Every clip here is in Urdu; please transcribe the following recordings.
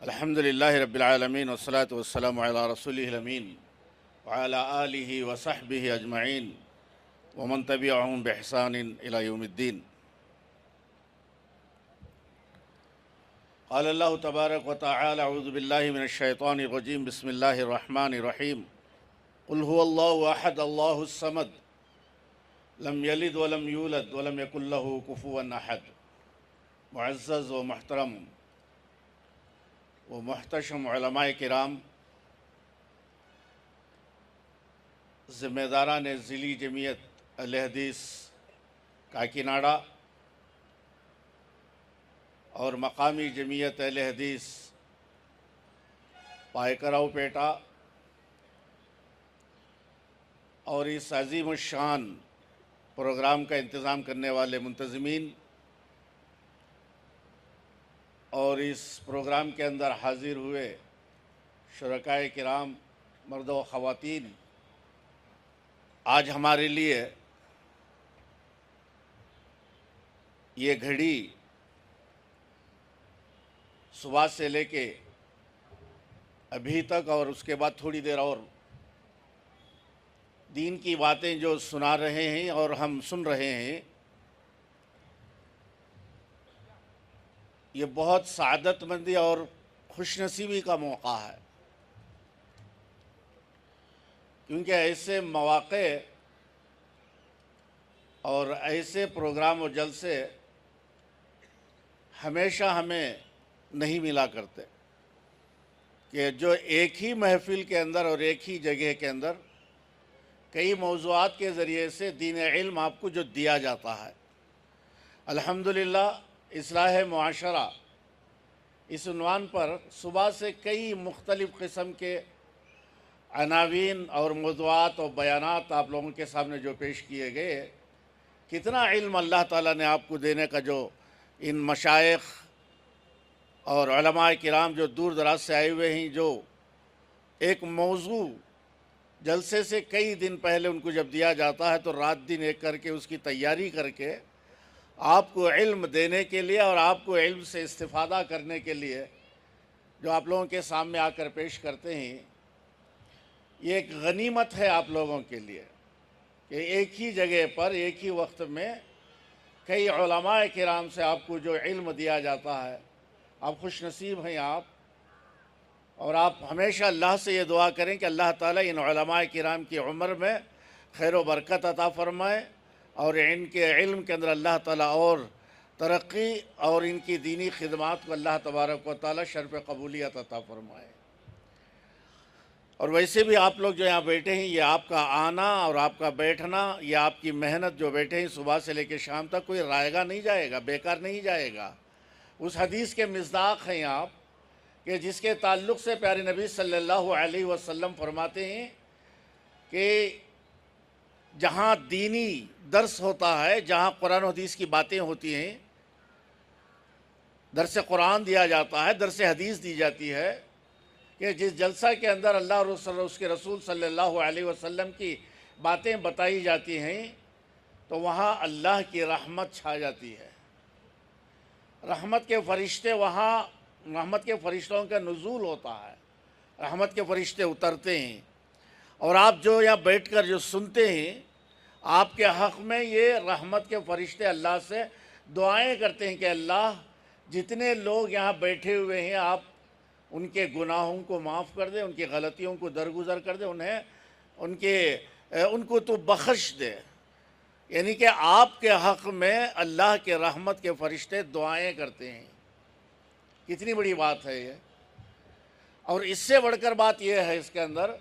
الحمد لله رب العالمين والصلاة والسلام على رسوله الأمين وعلى آله وصحبه أجمعين ومن تبعهم بإحسان إلى يوم الدين. قال الله تبارك وتعالى: أعوذ بالله من الشيطان الرجيم. بسم الله الرحمن الرحيم. قل هو الله أحد الله الصمد لم يلد ولم يولد ولم يكن له كفوا أحد. معزز و محترم و محتشم علماء کرام، ذمہ داران ضلعی جمعیت اہل حدیث کاکیناڈا اور مقامی جمعیت اہل حدیث پائکراؤ پیٹا اور اس عظیم الشان پروگرام کا انتظام کرنے والے منتظمین اور اس پروگرام کے اندر حاضر ہوئے شرکائے کرام، مرد و خواتین، آج ہمارے لیے یہ گھڑی صبح سے لے کے ابھی تک اور اس کے بعد تھوڑی دیر اور دین کی باتیں جو سنا رہے ہیں اور ہم سن رہے ہیں، یہ بہت سعادت مندی اور خوش نصیبی کا موقع ہے، کیونکہ ایسے مواقع اور ایسے پروگرام و جلسے ہمیشہ ہمیں نہیں ملا کرتے کہ جو ایک ہی محفل کے اندر اور ایک ہی جگہ کے اندر کئی موضوعات کے ذریعے سے دین علم آپ کو جو دیا جاتا ہے. الحمدللہ اصلاح معاشرہ اس عنوان پر صبح سے کئی مختلف قسم کے عناوین اور موضوعات اور بیانات آپ لوگوں کے سامنے جو پیش کیے گئے، کتنا علم اللہ تعالیٰ نے آپ کو دینے کا جو ان مشائخ اور علماء کرام جو دور دراز سے آئے ہوئے ہیں، جو ایک موضوع جلسے سے کئی دن پہلے ان کو جب دیا جاتا ہے تو رات دن ایک کر کے اس کی تیاری کر کے آپ کو علم دینے کے لیے اور آپ کو علم سے استفادہ کرنے کے لیے جو آپ لوگوں کے سامنے آ کر پیش کرتے ہیں، یہ ایک غنیمت ہے آپ لوگوں کے لیے کہ ایک ہی جگہ پر ایک ہی وقت میں کئی علماء کرام سے آپ کو جو علم دیا جاتا ہے. آپ خوش نصیب ہیں آپ، اور آپ ہمیشہ اللہ سے یہ دعا کریں کہ اللہ تعالیٰ ان علماء کرام کی عمر میں خیر و برکت عطا فرمائے اور ان کے علم کے اندر اللہ تعالیٰ اور ترقی اور ان کی دینی خدمات کو اللہ تبارک و تعالیٰ شرف قبولیت عطا فرمائے. اور ویسے بھی آپ لوگ جو یہاں بیٹھے ہیں، یہ آپ کا آنا اور آپ کا بیٹھنا، یہ آپ کی محنت جو بیٹھے ہیں صبح سے لے کے شام تک، کوئی رائگاں نہیں جائے گا، بیکار نہیں جائے گا. اس حدیث کے مصداق ہیں آپ کہ جس کے تعلق سے پیارے نبی صلی اللہ علیہ وسلم فرماتے ہیں کہ جہاں دینی درس ہوتا ہے، جہاں قرآن و حدیث کی باتیں ہوتی ہیں، درس قرآن دیا جاتا ہے، درس حدیث دی جاتی ہے، کہ جس جلسہ کے اندر اللہ اور اس کے رسول صلی اللہ علیہ وسلم کی باتیں بتائی جاتی ہیں تو وہاں اللہ کی رحمت چھا جاتی ہے. رحمت کے فرشتے وہاں، رحمت کے فرشتوں کا نزول ہوتا ہے، رحمت کے فرشتے اترتے ہیں، اور آپ جو یہاں بیٹھ کر جو سنتے ہیں، آپ کے حق میں یہ رحمت کے فرشتے اللہ سے دعائیں کرتے ہیں کہ اللہ جتنے لوگ یہاں بیٹھے ہوئے ہیں آپ ان کے گناہوں کو معاف کر دے، ان کی غلطیوں کو درگزر کر دے، ان کو تو بخش دے. یعنی کہ آپ کے حق میں اللہ کے رحمت کے فرشتے دعائیں کرتے ہیں. کتنی بڑی بات ہے یہ. اور اس سے بڑھ کر بات یہ ہے اس کے اندر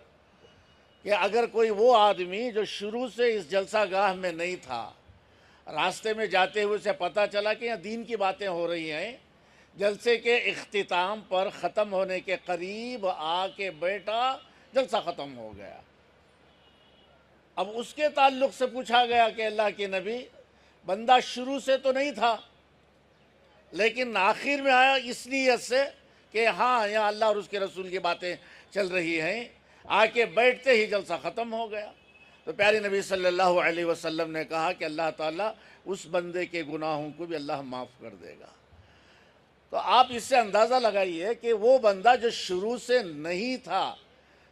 کہ اگر کوئی وہ آدمی جو شروع سے اس جلسہ گاہ میں نہیں تھا، راستے میں جاتے ہوئے سے پتہ چلا کہ یہاں دین کی باتیں ہو رہی ہیں، جلسے کے اختتام پر ختم ہونے کے قریب آ کے بیٹھا، جلسہ ختم ہو گیا. اب اس کے تعلق سے پوچھا گیا کہ اللہ کے نبی، بندہ شروع سے تو نہیں تھا لیکن آخر میں آیا اس نیت سے کہ ہاں یہاں اللہ اور اس کے رسول کی باتیں چل رہی ہیں، آ کے بیٹھتے ہی جلسہ ختم ہو گیا. تو پیارے نبی صلی اللہ علیہ وسلم نے کہا کہ اللہ تعالیٰ اس بندے کے گناہوں کو بھی اللہ معاف کر دے گا. تو آپ اس سے اندازہ لگائیے کہ وہ بندہ جو شروع سے نہیں تھا،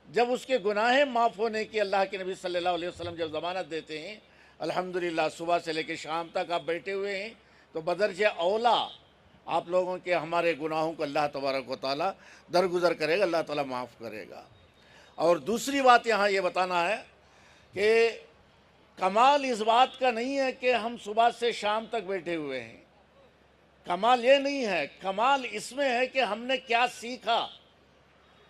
جب اس کے گناہیں معاف ہونے کی اللہ کے نبی صلی اللہ علیہ وسلم جب ضمانت دیتے ہیں، الحمدللہ صبح سے لے کے شام تک آپ بیٹھے ہوئے ہیں، تو بدرجہ اولا آپ لوگوں کے ہمارے گناہوں کو اللہ تبارک و تعالیٰ درگزر کرے گا، اللہ تعالیٰ معاف کرے گا۔ اور دوسری بات یہاں یہ بتانا ہے کہ کمال اس بات کا نہیں ہے کہ ہم صبح سے شام تک بیٹھے ہوئے ہیں، کمال یہ نہیں ہے، کمال اس میں ہے کہ ہم نے کیا سیکھا،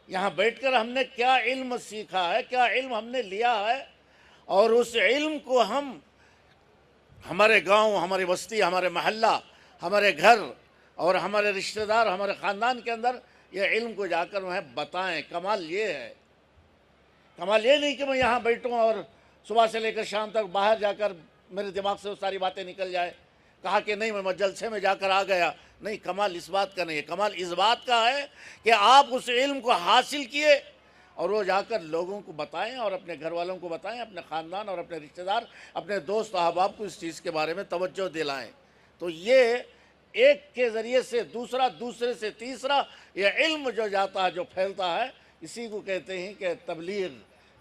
یہاں بیٹھ کر ہم نے کیا علم سیکھا ہے، کیا علم ہم نے لیا ہے، اور اس علم کو ہم ہمارے گاؤں، ہماری بستی، ہمارے محلہ، ہمارے گھر اور ہمارے رشتہ دار، ہمارے خاندان کے اندر یہ علم کو جا کر بتائیں۔ کمال یہ ہے، کمال یہ نہیں کہ میں یہاں بیٹھوں اور صبح سے لے کر شام تک باہر جا کر میرے دماغ سے وہ ساری باتیں نکل جائے، کہا کہ نہیں میں جلسے میں جا کر آ گیا، نہیں، کمال اس بات کا نہیں ہے، کمال اس بات کا ہے کہ آپ اس علم کو حاصل کیے اور وہ جا کر لوگوں کو بتائیں، اور اپنے گھر والوں کو بتائیں، اپنے خاندان اور اپنے رشتہ دار، اپنے دوست احباب کو اس چیز کے بارے میں توجہ دلائیں۔ تو یہ ایک کے ذریعے سے دوسرا، دوسرے سے تیسرا، یہ علم جو جاتا ہے، جو پھیلتا ہے، اسی کو کہتے ہیں کہ تبلیغ،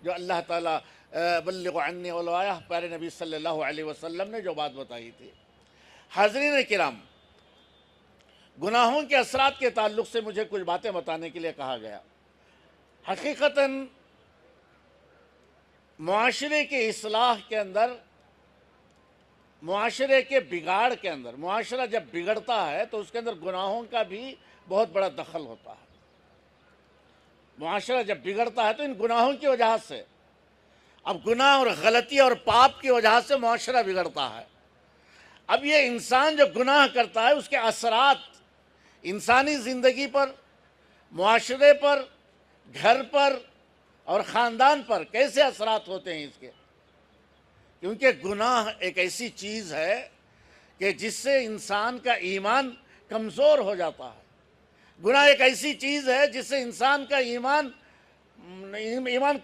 جو اللہ تعالیٰ بلغ عنی ولو آیہ، پیارے نبی صلی اللہ علیہ وسلم نے جو بات بتائی تھی۔ حاضرین کرام، گناہوں کے اثرات کے تعلق سے مجھے کچھ باتیں بتانے کے لیے کہا گیا۔ حقیقتاً معاشرے کے اصلاح کے اندر، معاشرے کے بگاڑ کے اندر، معاشرہ جب بگڑتا ہے تو اس کے اندر گناہوں کا بھی بہت بڑا دخل ہوتا ہے۔ معاشرہ جب بگڑتا ہے تو ان گناہوں کی وجہ سے، اب گناہ اور غلطی اور پاپ کی وجہ سے معاشرہ بگڑتا ہے۔ اب یہ انسان جو گناہ کرتا ہے، اس کے اثرات انسانی زندگی پر، معاشرے پر، گھر پر اور خاندان پر کیسے اثرات ہوتے ہیں اس کے؟ کیونکہ گناہ ایک ایسی چیز ہے کہ جس سے انسان کا ایمان کمزور ہو جاتا ہے۔ گناہ ایک ایسی چیز ہے جس سے انسان کا ایمان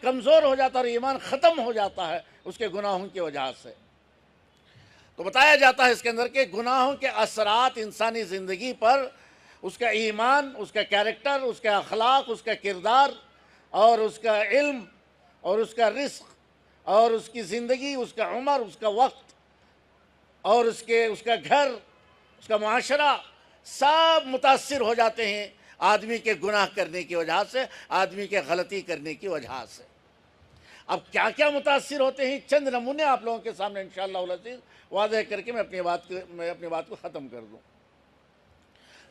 کمزور ہو جاتا ہے اور ایمان ختم ہو جاتا ہے اس کے گناہوں کی وجہ سے۔ تو بتایا جاتا ہے اس کے اندر کہ گناہوں کے اثرات انسانی زندگی پر، اس کا ایمان، اس کا کیریکٹر، اس کا اخلاق، اس کا کردار اور اس کا علم اور اس کا رزق اور اس کی زندگی، اس کا عمر، اس کا وقت اور اس کا گھر، اس کا معاشرہ، سب متاثر ہو جاتے ہیں آدمی کے گناہ کرنے کی وجہ سے، آدمی کے غلطی کرنے کی وجہ سے۔ اب کیا کیا متاثر ہوتے ہیں، چند نمونے آپ لوگوں کے سامنے انشاءاللہ العزیز واضح کر کے میں اپنی بات کو ختم کر دوں۔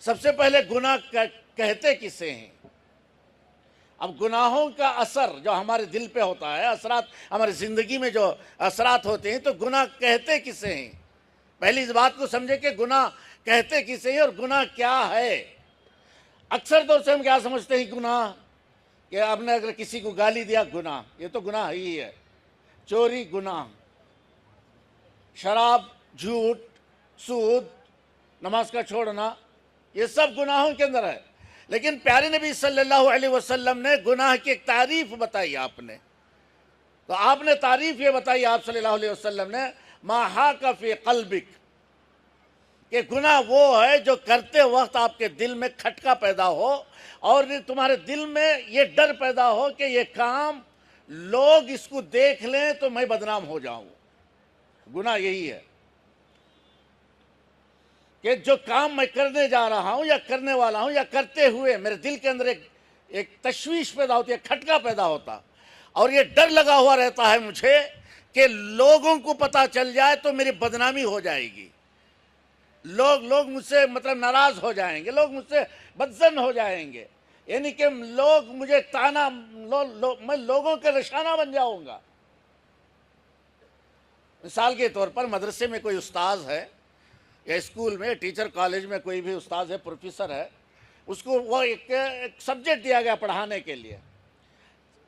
سب سے پہلے گناہ کہتے کسے ہیں؟ اب گناہوں کا اثر جو ہمارے دل پہ ہوتا ہے، اثرات ہماری زندگی میں جو اثرات ہوتے ہیں، تو گناہ کہتے کسے ہیں؟ پہلی اس بات کو سمجھے کہ گناہ کہتے کسے ہیں اور گناہ کیا ہے۔ اکثر طور سے ہم کیا سمجھتے ہیں گناہ؟ کہ آپ نے اگر کسی کو گالی دیا، گناہ، یہ تو گناہ ہی ہے۔ چوری گناہ، شراب، جھوٹ، سود، نماز کا چھوڑنا، یہ سب گناہوں کے اندر ہے۔ لیکن پیارے نبی صلی اللہ علیہ وسلم نے گناہ کی ایک تعریف بتائی آپ نے، تو آپ نے تعریف یہ بتائی، آپ صلی اللہ علیہ وسلم نے، ما حاک فی قلبک، کہ گناہ وہ ہے جو کرتے وقت آپ کے دل میں کھٹکا پیدا ہو اور تمہارے دل میں یہ ڈر پیدا ہو کہ یہ کام لوگ اس کو دیکھ لیں تو میں بدنام ہو جاؤں۔ گناہ یہی ہے کہ جو کام میں کرنے جا رہا ہوں یا کرنے والا ہوں یا کرتے ہوئے میرے دل کے اندر ایک تشویش پیدا ہوتی ہے، کھٹکا پیدا ہوتا، اور یہ ڈر لگا ہوا رہتا ہے مجھے کہ لوگوں کو پتہ چل جائے تو میری بدنامی ہو جائے گی، لوگ مجھ سے ناراض ہو جائیں گے، لوگ مجھ سے بدظن ہو جائیں گے، یعنی کہ لوگ مجھے میں لوگوں کے نشانہ بن جاؤں گا۔ مثال کے طور پر مدرسے میں کوئی استاذ ہے یا اسکول میں، ٹیچر، کالج میں کوئی بھی استاذ ہے، پروفیسر ہے، اس کو وہ ایک سبجیکٹ دیا گیا پڑھانے کے لیے،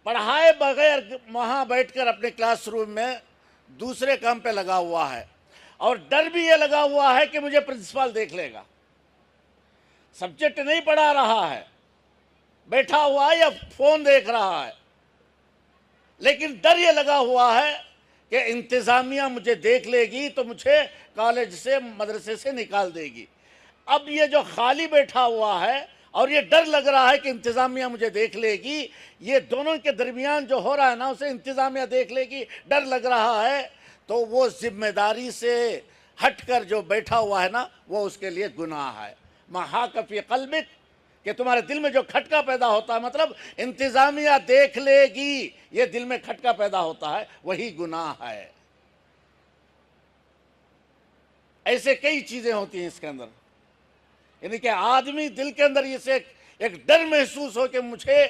پڑھائے بغیر وہاں بیٹھ کر اپنے کلاس روم میں دوسرے کام پہ لگا ہوا ہے، اور ڈر بھی یہ لگا ہوا ہے کہ مجھے پرنسپل دیکھ لے گا۔ سبجیکٹ نہیں پڑھا رہا ہے، بیٹھا ہوا ہے یا فون دیکھ رہا ہے، لیکن ڈر یہ لگا ہوا ہے کہ انتظامیہ مجھے دیکھ لے گی تو مجھے کالج سے، مدرسے سے نکال دے گی۔ اب یہ جو خالی بیٹھا ہوا ہے اور یہ ڈر لگ رہا ہے کہ انتظامیہ مجھے دیکھ لے گی، یہ دونوں کے درمیان جو ہو رہا ہے نا اسے انتظامیہ دیکھ لے گی، ڈر لگ رہا ہے، تو وہ ذمہ داری سے ہٹ کر جو بیٹھا ہوا ہے نا وہ اس کے لیے گناہ ہے۔ ما حاک فی قلبک، کہ تمہارے دل میں جو کھٹکا پیدا ہوتا ہے، مطلب انتظامیہ دیکھ لے گی، یہ دل میں کھٹکا پیدا ہوتا ہے، وہی گناہ ہے۔ ایسے کئی چیزیں ہوتی ہیں اس کے اندر، یعنی کہ آدمی دل کے اندر اسے ایک ڈر محسوس ہو کہ مجھے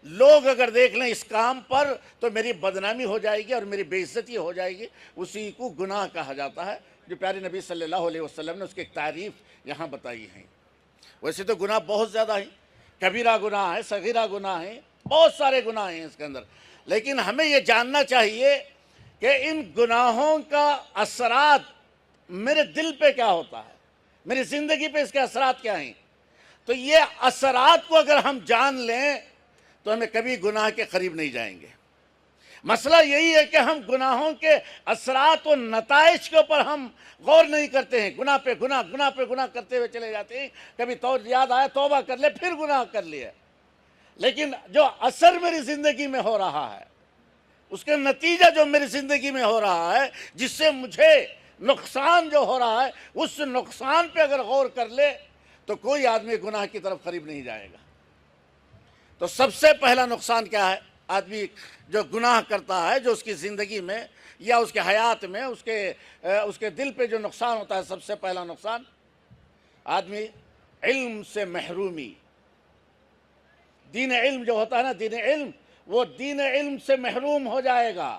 لوگ اگر دیکھ لیں اس کام پر تو میری بدنامی ہو جائے گی اور میری بے عزتی ہو جائے گی، اسی کو گناہ کہا جاتا ہے، جو پیارے نبی صلی اللہ علیہ وسلم نے اس کی ایک تعریف یہاں بتائی ہے۔ ویسے تو گناہ بہت زیادہ ہیں، کبیرہ گناہ ہے، صغیرہ گناہ ہیں، بہت سارے گناہ ہیں اس کے اندر، لیکن ہمیں یہ جاننا چاہیے کہ ان گناہوں کا اثرات میرے دل پہ کیا ہوتا ہے، میری زندگی پہ اس کے اثرات کیا ہیں۔ تو یہ اثرات کو اگر ہم جان لیں تو ہمیں کبھی گناہ کے قریب نہیں جائیں گے۔ مسئلہ یہی ہے کہ ہم گناہوں کے اثرات و نتائج کے اوپر ہم غور نہیں کرتے ہیں، گناہ پہ گناہ، گناہ پہ گناہ کرتے ہوئے چلے جاتے ہیں، کبھی یاد آیا توبہ کر لے، پھر گناہ کر لیا، لیکن جو اثر میری زندگی میں ہو رہا ہے، اس کے نتیجہ جو میری زندگی میں ہو رہا ہے، جس سے مجھے نقصان جو ہو رہا ہے، اس نقصان پہ اگر غور کر لے تو کوئی آدمی گناہ کی طرف قریب نہیں جائے گا۔ تو سب سے پہلا نقصان کیا ہے؟ آدمی جو گناہ کرتا ہے، جو اس کی زندگی میں یا اس کے حیات میں اس کے دل پہ جو نقصان ہوتا ہے، سب سے پہلا نقصان آدمی علم سے محرومی، دین علم جو ہوتا ہے نا، دین علم، وہ دین علم سے محروم ہو جائے گا،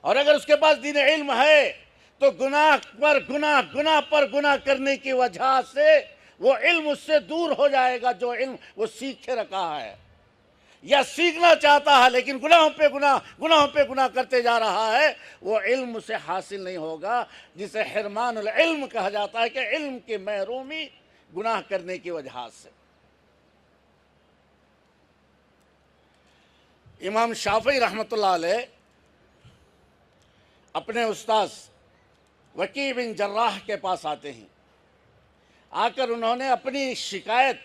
اور اگر اس کے پاس دین علم ہے تو گناہ پر گناہ، گناہ پر گناہ کرنے کی وجہ سے وہ علم اس سے دور ہو جائے گا، جو علم وہ سیکھ کے رکھا ہے یا سیکھنا چاہتا ہے، لیکن گناہوں پہ گناہ، گناہوں پہ گناہ کرتے جا رہا ہے، وہ علم اسے حاصل نہیں ہوگا، جسے حرمان العلم کہا جاتا ہے، کہ علم کی محرومی گناہ کرنے کی وجہ سے۔ امام شافعی رحمۃ اللہ علیہ اپنے استاذ وکیع بن جراح کے پاس آتے ہیں، آ کر انہوں نے اپنی شکایت،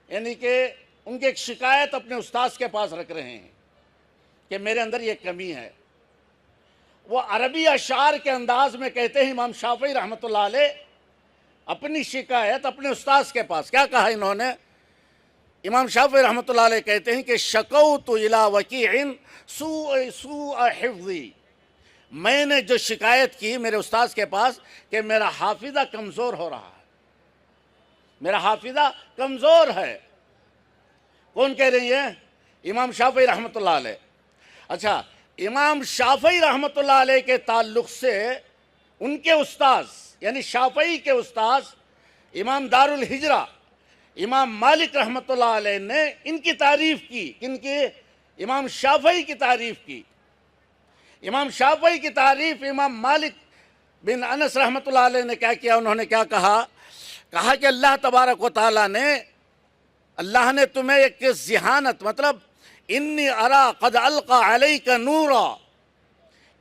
یعنی کہ ان کی ایک شکایت اپنے استاذ کے پاس رکھ رہے ہیں کہ میرے اندر یہ کمی ہے۔ وہ عربی اشعار کے انداز میں کہتے ہیں امام شافعی رحمۃ اللہ علیہ اپنی شکایت اپنے استاذ کے پاس، کیا کہا انہوں نے؟ امام شافعی رحمۃ اللہ علیہ کہتے ہیں کہ شکوت الی وکیع سوء حفظی، میں نے جو شکایت کی میرے استاذ کے پاس کہ میرا حافظہ کمزور ہو رہا ہے، میرا حافظہ کمزور ہے۔ کون کہہ رہی ہے؟ امام شافعی رحمۃ اللہ علیہ۔ اچھا، امام شافعی رحمۃ اللہ علیہ کے تعلق سے ان کے استاذ، یعنی شافعی کے استاذ امام دار الہجرہ امام مالک رحمۃ اللہ علیہ نے ان کی تعریف کی، کن کی؟ امام شافعی کی تعریف کی۔ امام شافعی کی تعریف امام مالک بن انس رحمۃ اللہ علیہ نے کیا کیا؟ انہوں نے کیا کہا؟ کہا کہ اللہ تبارک و تعالیٰ نے، اللہ نے تمہیں ایک ذہانت، مطلب انی ارا قد القى علیک نورا،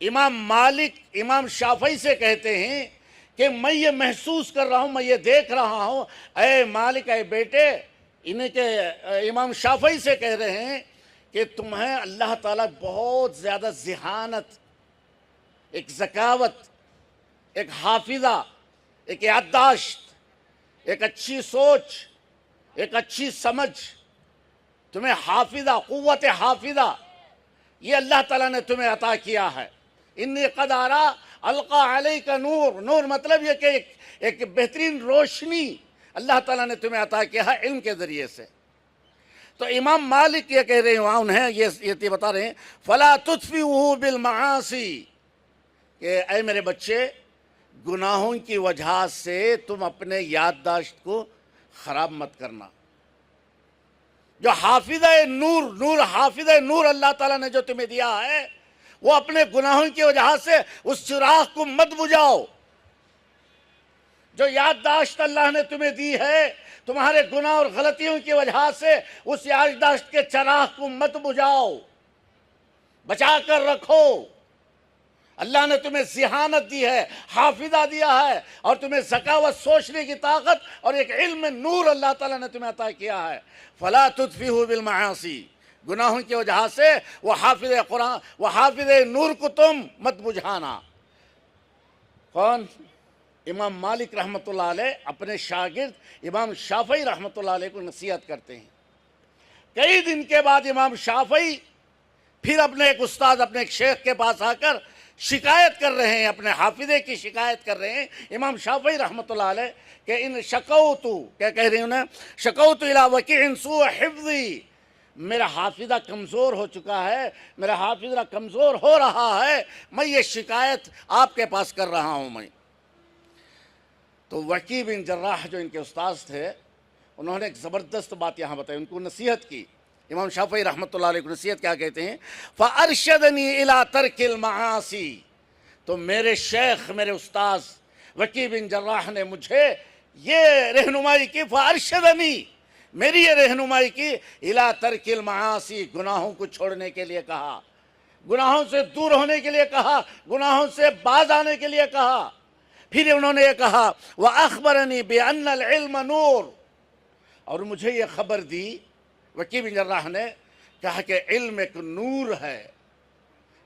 امام مالک امام شافعی سے کہتے ہیں کہ میں یہ محسوس کر رہا ہوں، میں یہ دیکھ رہا ہوں، اے مالک، اے بیٹے، انہیں کہ امام شافعی سے کہہ رہے ہیں کہ تمہیں اللہ تعالیٰ بہت زیادہ ذہانت، ایک ذکاوت، ایک حافظہ، ایک یادداشت، ایک اچھی سوچ، ایک اچھی سمجھ، تمہیں حافظہ، قوت حافظہ، یہ اللہ تعالیٰ نے تمہیں عطا کیا ہے۔ انی قد ارا القى علیک نور، نور مطلب یہ کہ ایک بہترین روشنی اللہ تعالیٰ نے تمہیں عطا کیا ہے علم کے ذریعے سے۔ تو امام مالک یہ کہہ رہے ہیں، انہیں یہ بتا رہے ہیں فلا تطفئوه بالمعاصی، کہ اے میرے بچے، گناہوں کی وجہ سے تم اپنے یادداشت کو خراب مت کرنا۔ جو حافظہ نور حافظہ نور اللہ تعالیٰ نے جو تمہیں دیا ہے، وہ اپنے گناہوں کی وجہ سے اس چراغ کو مت بجھاؤ۔ جو یادداشت اللہ نے تمہیں دی ہے، تمہارے گناہ اور غلطیوں کی وجہ سے اس یادداشت کے چراغ کو مت بجھاؤ، بچا کر رکھو۔ اللہ نے تمہیں ذہانت دی ہے، حافظہ دیا ہے، اور تمہیں ذکاوت، سوچنے کی طاقت اور ایک علم نور اللہ تعالیٰ نے تمہیں عطا کیا ہے۔ فلا تطفئوا بالمعاصی، گناہوں کی وجہ سے وہ حافظ قرآن، وہ حافظ نور کو تم مت بجھانا۔ کون؟ امام مالک رحمۃ اللہ علیہ اپنے شاگرد امام شافعی رحمۃ اللہ علیہ کو نصیحت کرتے ہیں۔ کئی دن کے بعد امام شافعی پھر اپنے ایک استاد، اپنے ایک شیخ کے پاس آ کر شکایت کر رہے ہیں، اپنے حافظے کی شکایت کر رہے ہیں امام شافعی رحمۃ اللہ علیہ کہ ان شکوتو، کیا کہہ رہے ہیں انہیں؟ شکوتو الی وکیع سوء حفظی، میرا حافظہ کمزور ہو چکا ہے، میرا حافظہ کمزور ہو رہا ہے، میں یہ شکایت آپ کے پاس کر رہا ہوں میں۔ تو وکیع بن جراح جو ان کے استاذ تھے، انہوں نے ایک زبردست بات یہاں بتائی، ان کو نصیحت کی۔ امام شافعی رحمۃ اللہ علیہ کو نصیحت کیا کہتے ہیں؟ فَأَرْشَدَنِي إِلَىٰ تَرْكِ الْمَعَاصِي، تو میرے شیخ، میرے استاذ وکیع بن جراح نے مجھے یہ رہنمائی کی، فَأَرْشَدَنِي، میری یہ رہنمائی کی، إِلَىٰ تَرْكِ الْمَعَاصِي، گناہوں کو چھوڑنے کے لیے کہا، گناہوں سے دور ہونے کے لیے کہا، گناہوں سے باز آنے کے لیے کہا۔ پھر انہوں نے یہ کہا وَأَخْبَرَنِي بِأَنَّ الْعِلْمَ نُورٌ، اور مجھے یہ خبر دی، وکیع بن جراح نے کہا کہ علم ایک نور ہے،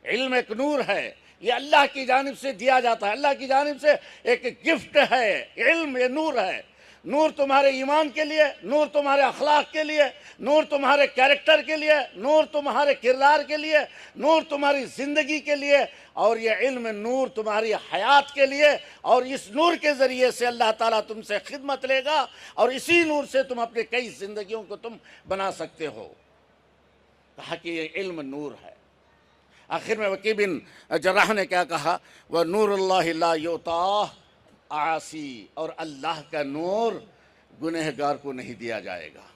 علم ایک نور ہے، یہ اللہ کی جانب سے دیا جاتا ہے، اللہ کی جانب سے ایک گفٹ ہے، علم یہ نور ہے۔ نور تمہارے ایمان کے لیے، نور تمہارے اخلاق کے لیے، نور تمہارے کیریکٹر کے لیے، نور تمہارے کردار کے لیے، نور تمہاری زندگی کے لیے، اور یہ علم نور تمہاری حیات کے لیے، اور اس نور کے ذریعے سے اللہ تعالیٰ تم سے خدمت لے گا، اور اسی نور سے تم اپنے کئی زندگیوں کو تم بنا سکتے ہو۔ کہا کہ یہ علم نور ہے۔ آخر میں وکیع بن جراح نے کیا کہا؟ وَنُورُ اللَّهِ لَا يُعْطَىٰ عَاصِی، اور اللہ کا نور گنہگار کو نہیں دیا جائے گا۔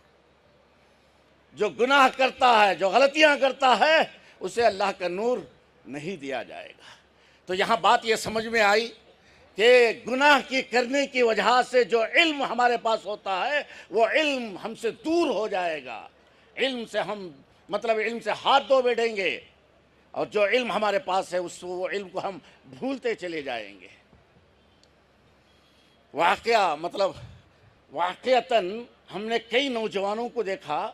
جو گناہ کرتا ہے، جو غلطیاں کرتا ہے، اسے اللہ کا نور نہیں دیا جائے گا۔ تو یہاں بات یہ سمجھ میں آئی کہ گناہ کی کرنے کی وجہ سے جو علم ہمارے پاس ہوتا ہے، وہ علم ہم سے دور ہو جائے گا، علم سے ہم علم سے ہاتھ دھو بیٹھیں گے، اور جو علم ہمارے پاس ہے وہ علم کو ہم بھولتے چلے جائیں گے۔ واقعتاً ہم نے کئی نوجوانوں کو دیکھا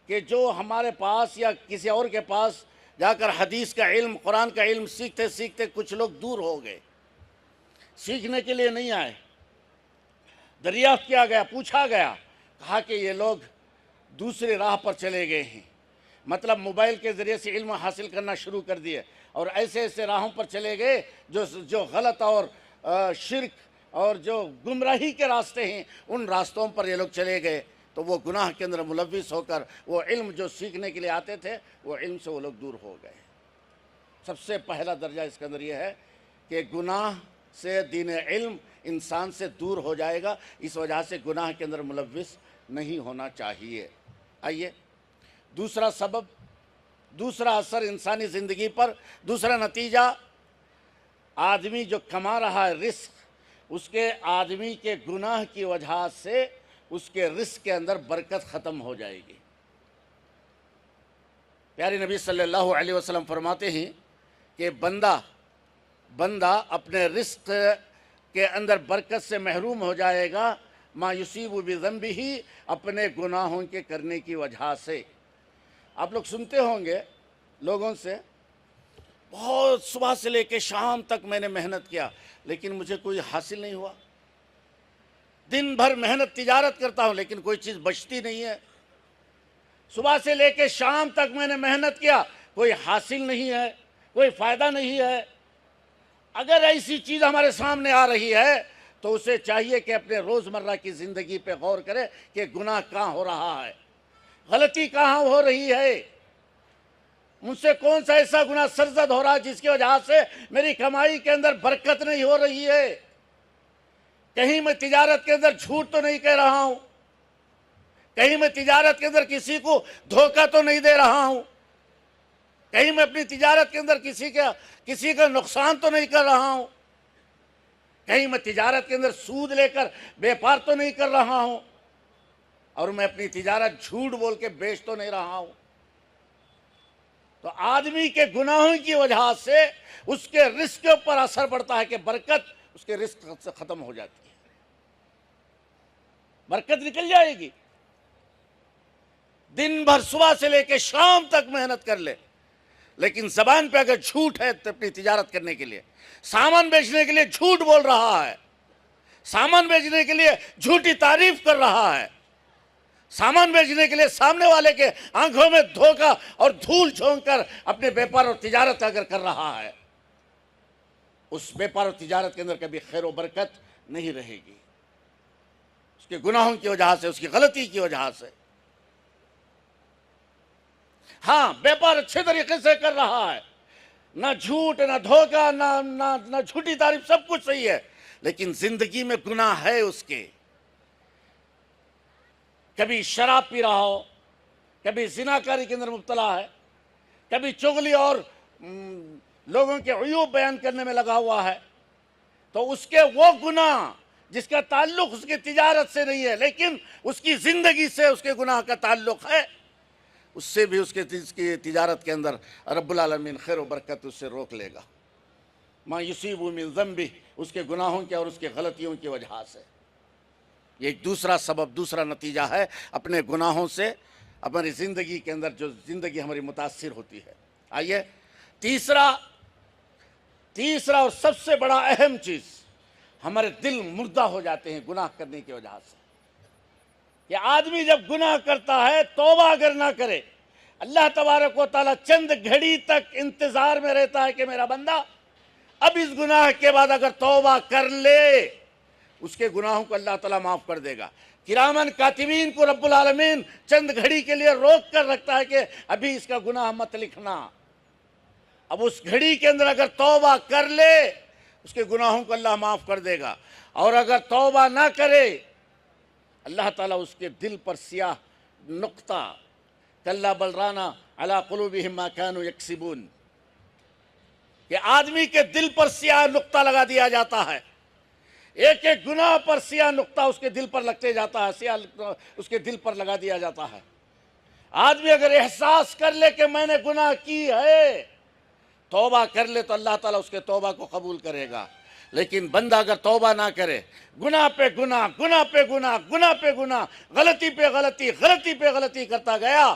کہ جو ہمارے پاس یا کسی اور کے پاس جا کر حدیث کا علم، قرآن کا علم سیکھتے سیکھتے کچھ لوگ دور ہو گئے، سیکھنے کے لیے نہیں آئے۔ دریافت کیا گیا، پوچھا گیا، کہا کہ یہ لوگ دوسرے راہ پر چلے گئے ہیں، موبائل کے ذریعے سے علم حاصل کرنا شروع کر دیے، اور ایسے ایسے راہوں پر چلے گئے جو غلط اور شرک اور جو گمراہی کے راستے ہیں، ان راستوں پر یہ لوگ چلے گئے۔ تو وہ گناہ کے اندر ملوث ہو کر وہ علم جو سیکھنے کے لیے آتے تھے، وہ علم سے وہ لوگ دور ہو گئے۔ سب سے پہلا درجہ اس کے اندر یہ ہے کہ گناہ سے دین علم انسان سے دور ہو جائے گا، اس وجہ سے گناہ کے اندر ملوث نہیں ہونا چاہیے۔ آئیے دوسرا سبب، دوسرا اثر انسانی زندگی پر، دوسرا نتیجہ، آدمی جو کما رہا ہے رزق، اس کے آدمی کے گناہ کی وجہ سے اس کے رزق کے اندر برکت ختم ہو جائے گی۔ پیارے نبی صلی اللہ علیہ وسلم فرماتے ہیں کہ بندہ اپنے رزق کے اندر برکت سے محروم ہو جائے گا، ما یصیب بذنبہ، اپنے گناہوں کے کرنے کی وجہ سے۔ آپ لوگ سنتے ہوں گے لوگوں سے، بہت صبح سے لے کے شام تک میں نے محنت کیا لیکن مجھے کوئی حاصل نہیں ہوا، دن بھر محنت تجارت کرتا ہوں لیکن کوئی چیز بچتی نہیں ہے، صبح سے لے کے شام تک میں نے محنت کیا، کوئی حاصل نہیں ہے، کوئی فائدہ نہیں ہے۔ اگر ایسی چیز ہمارے سامنے آ رہی ہے تو اسے چاہیے کہ اپنے روزمرہ کی زندگی پہ غور کرے کہ گناہ کہاں ہو رہا ہے، غلطی کہاں ہو رہی ہے، مجھ سے کون سا ایسا گناہ سرزد ہو رہا ہے جس کی وجہ سے میری کمائی کے اندر برکت نہیں ہو رہی ہے۔ کہیں میں تجارت کے اندر جھوٹ تو نہیں کہہ رہا ہوں، کہیں میں تجارت کے اندر کسی کو دھوکہ تو نہیں دے رہا ہوں، کہیں میں اپنی تجارت کے اندر کسی کا نقصان تو نہیں کر رہا ہوں، کہیں میں تجارت کے اندر سود لے کر بیپار تو نہیں کر رہا ہوں، اور میں اپنی تجارت جھوٹ بول کے بیچ تو نہیں رہا ہوں۔ تو آدمی کے گناہوں کی وجہ سے اس کے رزق کے اوپر اثر پڑتا ہے کہ برکت اس کے رزق سے ختم ہو جاتی ہے، برکت نکل جائے گی۔ دن بھر صبح سے لے کے شام تک محنت کر لے، لیکن زبان پہ اگر جھوٹ ہے تو اپنی تجارت کرنے کے لیے، سامان بیچنے کے لیے جھوٹ بول رہا ہے، سامان بیچنے کے لیے جھوٹی تعریف کر رہا ہے، سامان بیچنے کے لیے سامنے والے کے آنکھوں میں دھوکہ اور دھول جھونک کر اپنے بیپار اور تجارت اگر کر رہا ہے، اس بیپار اور تجارت کے اندر کبھی خیر و برکت نہیں رہے گی، اس کے گناہوں کی وجہ سے، اس کی غلطی کی وجہ سے۔ ہاں، بیپار اچھے طریقے سے کر رہا ہے، نہ جھوٹ نہ دھوکہ نہ جھوٹی تعریف، سب کچھ صحیح ہے، لیکن زندگی میں گناہ ہے اس کے۔ کبھی شراب پی رہا ہو، کبھی زناکاری کے اندر مبتلا ہے، کبھی چغلی اور لوگوں کے عیوب بیان کرنے میں لگا ہوا ہے، تو اس کے وہ گناہ جس کا تعلق اس کی تجارت سے نہیں ہے لیکن اس کی زندگی سے اس کے گناہ کا تعلق ہے، اس سے بھی اس کی تجارت کے اندر رب العالمین خیر و برکت اس سے روک لے گا۔ ما یصیب من ذنبہ، اس کے گناہوں کے اور اس کے غلطیوں کی وجہ سے۔ یہ ایک دوسرا سبب، دوسرا نتیجہ ہے اپنے گناہوں سے ہماری زندگی کے اندر جو زندگی ہماری متاثر ہوتی ہے۔ آئیے تیسرا اور سب سے بڑا اہم چیز، ہمارے دل مردہ ہو جاتے ہیں گناہ کرنے کی وجہ سے۔ کہ آدمی جب گناہ کرتا ہے، توبہ اگر نہ کرے، اللہ تبارک و تعالیٰ چند گھڑی تک انتظار میں رہتا ہے کہ میرا بندہ اب اس گناہ کے بعد اگر توبہ کر لے، اس کے گناہوں کو اللہ تعالیٰ معاف کر دے گا۔ کرامن کاتبین کو رب العالمین چند گھڑی کے لیے روک کر رکھتا ہے کہ ابھی اس کا گناہ مت لکھنا۔ اب اس گھڑی کے اندر اگر توبہ کر لے، اس کے گناہوں کو اللہ معاف کر دے گا، اور اگر توبہ نہ کرے، اللہ تعالیٰ اس کے دل پر سیاہ نقطہ، کلا بل رانا علی قلوبہم ما کانوا یکسبون، کہ آدمی کے دل پر سیاہ نقطہ لگا دیا جاتا ہے، ایک ایک گناہ پر سیاہ نقطہ اس کے دل پر لگتے جاتا ہے، سیاہ نقطہ اس کے دل پر لگا دیا جاتا ہے۔ آدمی اگر احساس کر لے کہ میں نے گناہ کی ہے، توبہ کر لے تو اللہ تعالیٰ اس کے توبہ کو قبول کرے گا۔ لیکن بندہ اگر توبہ نہ کرے، گناہ پہ گناہ، گناہ پہ گناہ، گناہ پہ گناہ، غلطی پہ غلطی، غلطی پہ غلطی کرتا گیا،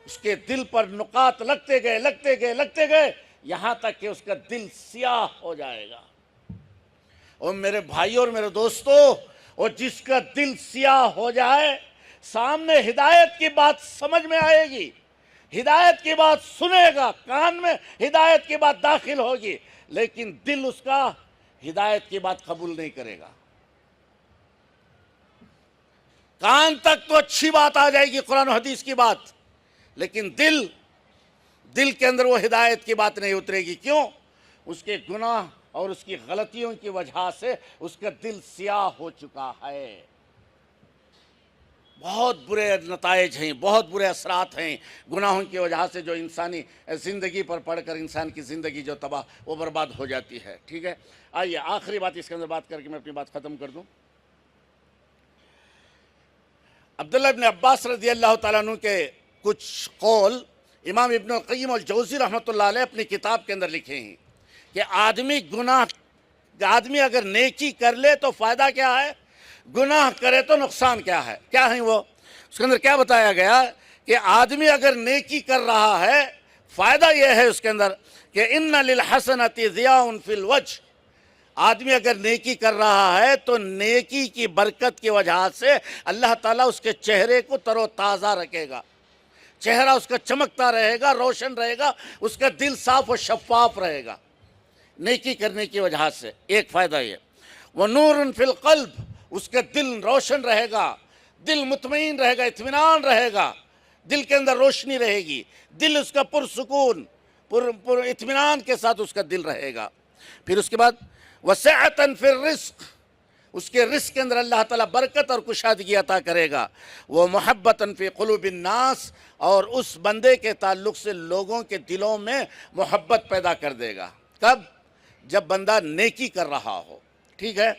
اس کے دل پر نقاط لگتے گئے، یہاں تک کہ اس کا دل سیاہ ہو جائے گا۔ اور میرے بھائیوں اور میرے دوستوں، اور جس کا دل سیاہ ہو جائے، سامنے ہدایت کی بات سمجھ میں آئے گی، ہدایت کی بات سنے گا، کان میں ہدایت کی بات داخل ہوگی، لیکن دل اس کا ہدایت کی بات قبول نہیں کرے گا۔ کان تک تو اچھی بات آ جائے گی، قرآن و حدیث کی بات، لیکن دل کے اندر وہ ہدایت کی بات نہیں اترے گی۔ کیوں؟ اس کے گناہ اور اس کی غلطیوں کی وجہ سے اس کا دل سیاہ ہو چکا ہے۔ بہت برے نتائج ہیں، بہت برے اثرات ہیں گناہوں کی وجہ سے، جو انسانی زندگی پر پڑھ کر انسان کی زندگی جو تباہ وہ برباد ہو جاتی ہے۔ ٹھیک ہے، آئیے آخری بات اس کے اندر بات کر کے میں اپنی بات ختم کر دوں۔ عبداللہ ابن عباس رضی اللہ تعالیٰ عنہ کے کچھ قول امام ابن القیم الجوزی رحمۃ اللہ علیہ اپنی کتاب کے اندر لکھے ہیں کہ آدمی اگر نیکی کر لے تو فائدہ کیا ہے، گناہ کرے تو نقصان کیا ہے۔ کیا ہیں وہ؟ اس کے اندر کیا بتایا گیا کہ آدمی اگر نیکی کر رہا ہے، فائدہ یہ ہے اس کے اندر کہ ان للحسنۃ ضیاء فی الوجہ، آدمی اگر نیکی کر رہا ہے تو نیکی کی برکت کی وجہ سے اللہ تعالیٰ اس کے چہرے کو تر و تازہ رکھے گا، چہرہ اس کا چمکتا رہے گا، روشن رہے گا، اس کا دل صاف و شفاف رہے گا نیکی کرنے کی وجہ سے۔ ایک فائدہ یہ، وَنُورٌ فِي الْقَلْبِ، اس کا دل روشن رہے گا، دل مطمئن رہے گا، اطمینان رہے گا، دل کے اندر روشنی رہے گی، دل اس کا پرسکون، پر اطمینان کے ساتھ اس کا دل رہے گا۔ پھر اس کے بعد وَسِعَةً فِي الرِّزْقِ، اس کے رزق کے اندر اللہ تعالیٰ برکت اور کشادگی عطا کرے گا۔ وہ محبتاً فی قلوب الناس، اور اس بندے کے تعلق سے لوگوں کے دلوں میں محبت پیدا کر دے گا۔ کب؟ جب بندہ نیکی کر رہا ہو۔ ٹھیک ہے،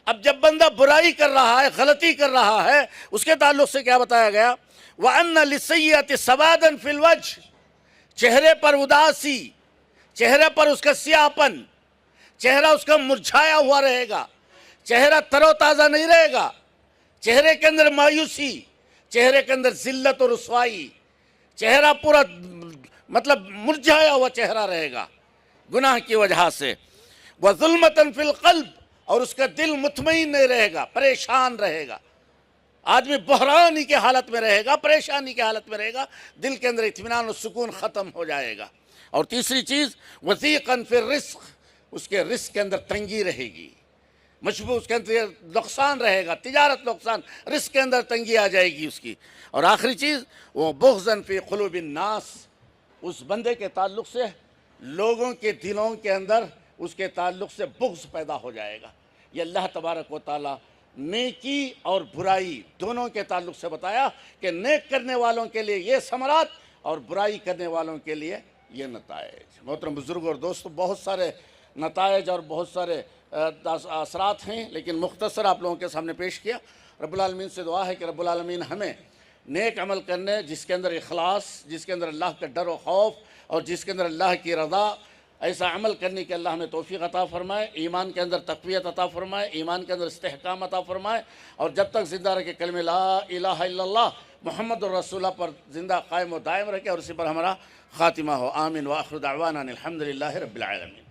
اب جب بندہ برائی کر رہا ہے، غلطی کر رہا ہے، اس کے تعلق سے کیا بتایا گیا؟ وَأَنَّ لِلسَّيِّئَةِ سَوَادًا فِي الْوَجْهِ، چہرے پر اداسی، چہرے پر اس کا سیاہپن، چہرہ اس کا مرجھایا ہوا رہے گا، چہرہ تر و تازہ نہیں رہے گا، چہرے کے اندر مایوسی، چہرے کے اندر ذلت و رسوائی، چہرہ پورا مطلب مرجھایا ہوا چہرہ رہے گا گناہ کی وجہ سے۔ وَظُلْمَةً فِي الْقَلْبِ، اور اس کا دل مطمئن نہیں رہے گا، پریشان رہے گا، آدمی بحرانی کے حالت میں رہے گا، پریشانی کے حالت میں رہے گا، دل کے اندر اطمینان و سکون ختم ہو جائے گا۔ اور تیسری چیز وَضِيقًا فِي الرِّزْقِ، اس کے رزق کے اندر تنگی رہے گی، مشبوع اس کے اندر نقصان رہے گا، تجارت نقصان، رزق کے اندر تنگی آ جائے گی اس کی۔ اور آخری چیز وہ بغضاً فی قلوب الناس، اس بندے کے تعلق سے لوگوں کے دلوں کے اندر اس کے تعلق سے بغض پیدا ہو جائے گا۔ یہ اللہ تبارک و تعالیٰ نیکی اور برائی دونوں کے تعلق سے بتایا کہ نیک کرنے والوں کے لیے یہ ثمرات اور برائی کرنے والوں کے لیے یہ نتائج۔ محترم بزرگ اور دوستو، بہت سارے نتائج اور بہت سارے اثرات ہیں، لیکن مختصر آپ لوگوں کے سامنے پیش کیا۔ رب العالمین سے دعا ہے کہ رب العالمین ہمیں نیک عمل کرنے، جس کے اندر اخلاص، جس کے اندر اللہ کا ڈر و خوف اور جس کے اندر اللہ کی رضا، ایسا عمل کرنے کے اللہ ہمیں توفیق عطا فرمائے، ایمان کے اندر تقویت عطا فرمائے، ایمان کے اندر استحکام عطا فرمائے، اور جب تک زندہ رکھے کلمہ لا الہ الا اللہ محمد الرسول اللہ پر زندہ قائم و دائم رکھے، اور اسی پر ہمارا خاتمہ ہو۔ آمین وآخر دعوانا الحمدللہ رب العالمین۔